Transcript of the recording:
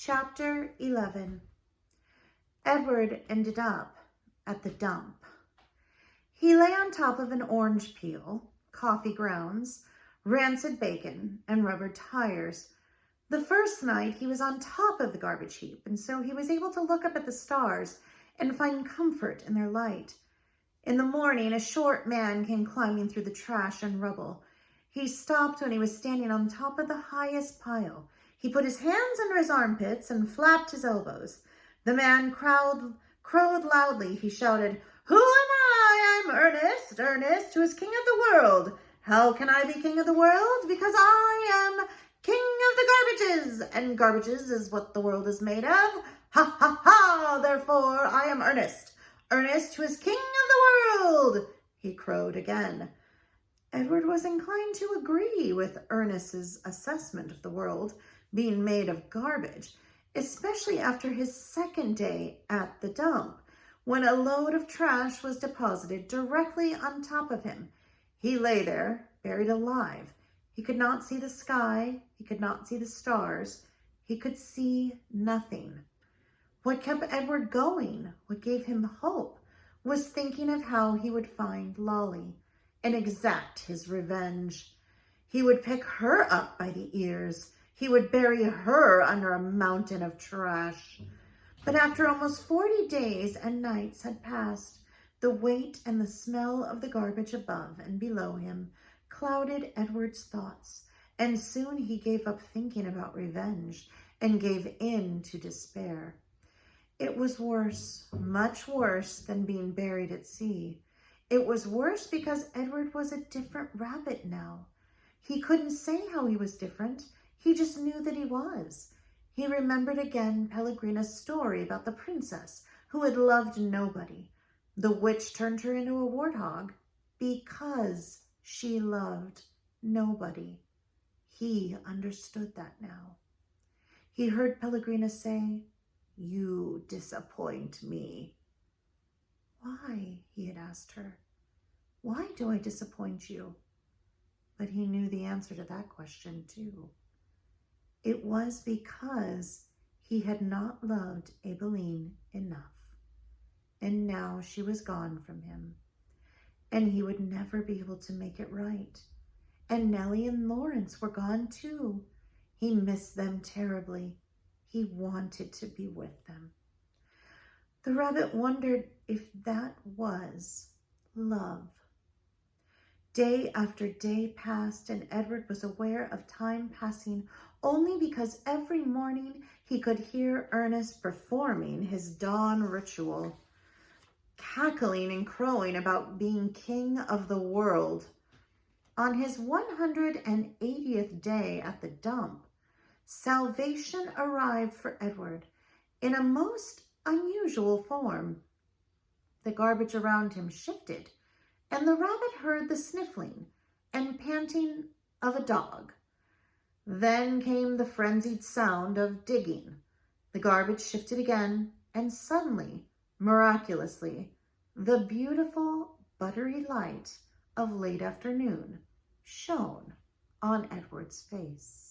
Chapter 11. Edward ended up at the dump. He lay on top of an orange peel, coffee grounds, rancid bacon, and rubber tires. The first night he was on top of the garbage heap, and so he was able to look up at the stars and find comfort in their light. In the morning, a short man came climbing through the trash and rubble. He stopped when he was standing on top of the highest pile. He put his hands under his armpits and flapped his elbows. The man crowed loudly. He shouted, "Who am I? I'm Ernest, Ernest, who is king of the world. How can I be king of the world? Because I am king of the garbages, and garbages is what the world is made of. Ha, ha, ha! Therefore, I am Ernest, Ernest, who is king of the world," he crowed again. Edward was inclined to agree with Ernest's assessment of the world being made of garbage, especially after his second day at the dump, when a load of trash was deposited directly on top of him. He lay there, buried alive. He could not see the sky. He could not see the stars. He could see nothing. What kept Edward going, what gave him hope, was thinking of how he would find Lolly and exact his revenge. He would pick her up by the ears. He would bury her under a mountain of trash. But after almost 40 days and nights had passed, the weight and the smell of the garbage above and below him clouded Edward's thoughts, and soon he gave up thinking about revenge and gave in to despair. It was worse, much worse than being buried at sea. It was worse because Edward was a different rabbit now. He couldn't say how he was different. He just knew that he was. He remembered again Pellegrina's story about the princess who had loved nobody. The witch turned her into a warthog because she loved nobody. He understood that now. He heard Pellegrina say, "You disappoint me." "Why?" he had asked her. "Why do I disappoint you?" But he knew the answer to that question too. It was because he had not loved Aibileen enough. And now she was gone from him. And he would never be able to make it right. And Nellie and Lawrence were gone too. He missed them terribly. He wanted to be with them. The rabbit wondered if that was love. Day after day passed, and Edward was aware of time passing only because every morning he could hear Ernest performing his dawn ritual, cackling and crowing about being king of the world. On his 180th day at the dump, salvation arrived for Edward in a most unusual form. The garbage around him shifted, and the rabbit heard the sniffling and panting of a dog. Then came the frenzied sound of digging. The garbage shifted again, and suddenly, miraculously, the beautiful buttery light of late afternoon shone on Edward's face.